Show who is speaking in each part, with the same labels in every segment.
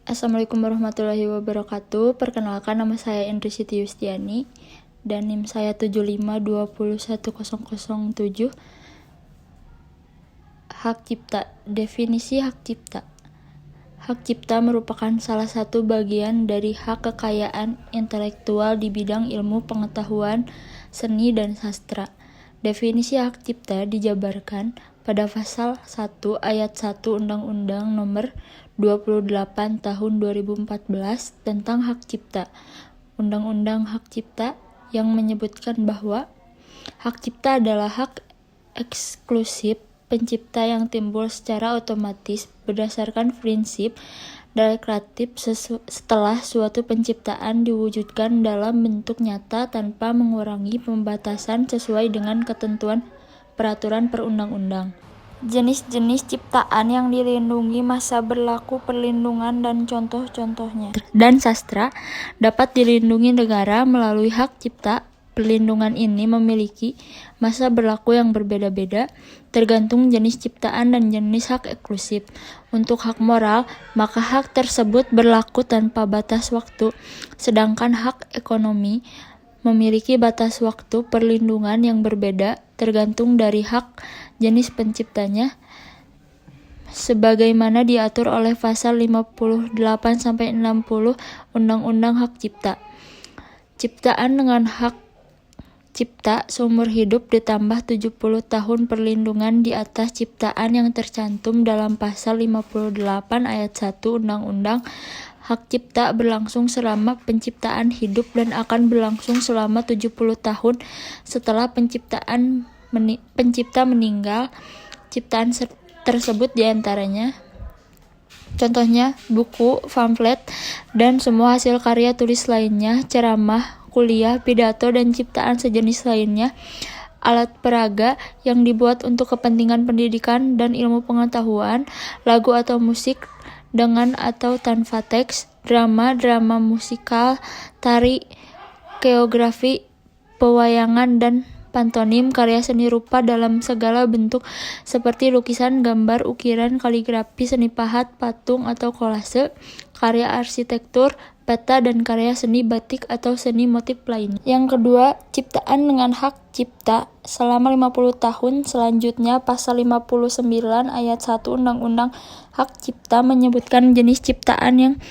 Speaker 1: Assalamualaikum warahmatullahi wabarakatuh. Perkenalkan, nama saya Indri Siti Yustiani dan NIM saya 75201007. Hak cipta. Definisi hak cipta. Hak cipta merupakan salah satu bagian dari hak kekayaan intelektual di bidang ilmu pengetahuan, seni, dan sastra. Definisi hak cipta dijabarkan pada pasal 1 ayat 1 Undang-Undang Nomor 28 Tahun 2014 tentang hak cipta. Undang-Undang Hak Cipta yang menyebutkan bahwa hak cipta adalah hak eksklusif pencipta yang timbul secara otomatis berdasarkan prinsip deklaratif setelah suatu penciptaan diwujudkan dalam bentuk nyata tanpa mengurangi pembatasan sesuai dengan ketentuan peraturan perundang-undang. Jenis-jenis ciptaan yang dilindungi, masa berlaku perlindungan, dan contoh-contohnya. Dan sastra dapat dilindungi negara melalui hak cipta. Perlindungan ini memiliki masa berlaku yang berbeda-beda, tergantung jenis ciptaan dan jenis hak eksklusif. Untuk hak moral, maka hak tersebut berlaku tanpa batas waktu, sedangkan hak ekonomi memiliki batas waktu perlindungan yang berbeda, tergantung dari hak jenis penciptanya, sebagaimana diatur oleh pasal 58-60 Undang-Undang Hak Cipta. Ciptaan dengan hak cipta seumur hidup ditambah 70 tahun perlindungan di atas ciptaan yang tercantum dalam pasal 58 ayat 1 Undang-Undang Hak Cipta berlangsung selama penciptaan hidup dan akan berlangsung selama 70 tahun setelah pencipta meninggal. Ciptaan tersebut diantaranya contohnya buku, pamflet, dan semua hasil karya tulis lainnya, ceramah, kuliah, pidato, dan ciptaan sejenis lainnya, alat peraga yang dibuat untuk kepentingan pendidikan dan ilmu pengetahuan, lagu atau musik dengan atau tanpa teks, drama musikal, tari, koreografi, pewayangan, dan pantomim, karya seni rupa dalam segala bentuk seperti lukisan, gambar, ukiran, kaligrafi, seni pahat, patung atau kolase, karya arsitektur, peta, dan karya seni batik atau seni motif lainnya. Yang kedua, ciptaan dengan hak cipta selama 50 tahun. Selanjutnya, pasal 59 ayat 1 Undang-Undang Hak Cipta menyebutkan jenis ciptaan yang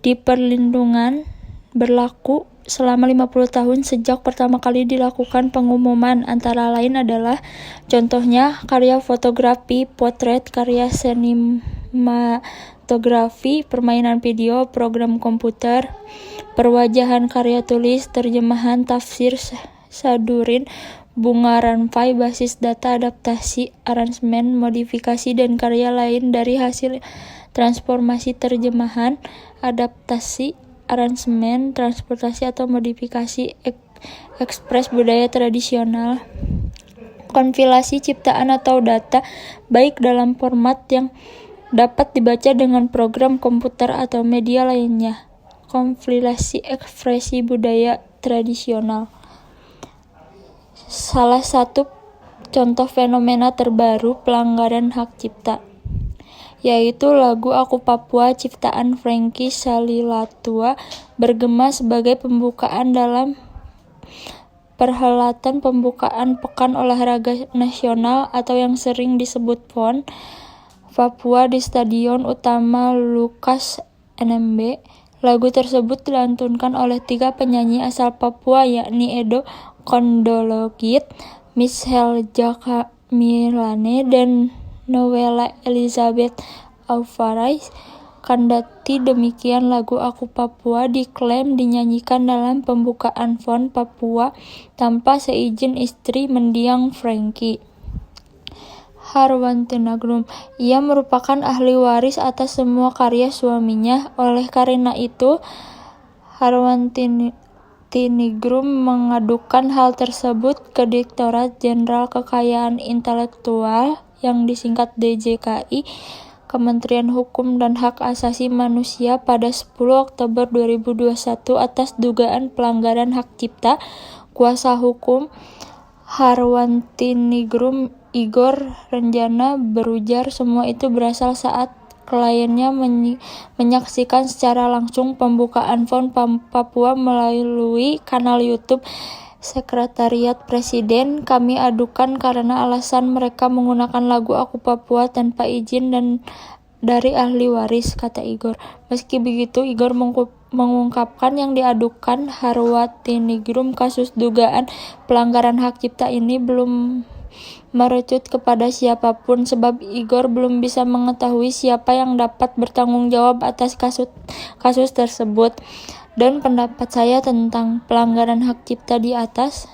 Speaker 1: diperlindungan berlaku selama 50 tahun sejak pertama kali dilakukan pengumuman. Antara lain adalah contohnya karya fotografi, potret, karya sinematografi, permainan video, program komputer, perwajahan, karya tulis, terjemahan, tafsir, sadurin, bunga ranpai, basis data, adaptasi, aransemen, modifikasi, dan karya lain dari hasil transformasi, terjemahan, adaptasi, aransemen, transportasi, atau modifikasi ekspres budaya tradisional. Kompilasi ciptaan atau data, baik dalam format yang dapat dibaca dengan program komputer atau media lainnya. Kompilasi ekspresi budaya tradisional. Salah satu contoh fenomena terbaru pelanggaran hak cipta yaitu lagu Aku Papua ciptaan Franky Salilatua bergema sebagai pembukaan dalam perhelatan pembukaan Pekan Olahraga Nasional atau yang sering disebut PON Papua di Stadion Utama Lukas NMB. Lagu tersebut dilantunkan oleh 3 penyanyi asal Papua, yakni Edo Kondologit, Michelle Jakamilane, dan Noella Elizabeth Alvarez. Kendati demikian, lagu Aku Papua diklaim dinyanyikan dalam pembukaan PON Papua tanpa seizin istri mendiang Franky. Harwantinagrum. Ia merupakan ahli waris atas semua karya suaminya. Oleh karena itu, Harwantinigrum mengadukan hal tersebut ke Direktorat Jenderal Kekayaan Intelektual yang disingkat DJKI, Kementerian Hukum dan Hak Asasi Manusia pada 10 Oktober 2021 atas dugaan pelanggaran hak cipta. Kuasa hukum Harwantinigrum Igor Renjana berujar semua itu berasal saat kliennya menyaksikan secara langsung pembukaan PON Papua melalui kanal YouTube Sekretariat Presiden. Kami adukan karena alasan mereka menggunakan lagu Aku Papua tanpa izin dan dari ahli waris, kata Igor. Meski begitu, Igor mengungkapkan yang diadukan Harwatiningrum kasus dugaan pelanggaran hak cipta ini belum merucut kepada siapapun, sebab Igor belum bisa mengetahui siapa yang dapat bertanggung jawab atas kasus tersebut. Dan pendapat saya tentang pelanggaran hak cipta di atas,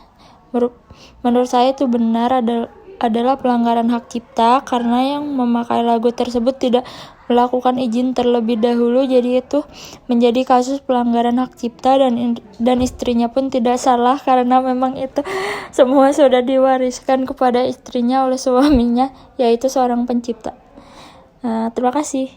Speaker 1: menurut saya itu benar adalah pelanggaran hak cipta karena yang memakai lagu tersebut tidak melakukan izin terlebih dahulu, jadi itu menjadi kasus pelanggaran hak cipta, dan istrinya pun tidak salah karena memang itu semua sudah diwariskan kepada istrinya oleh suaminya, yaitu seorang pencipta. Terima kasih.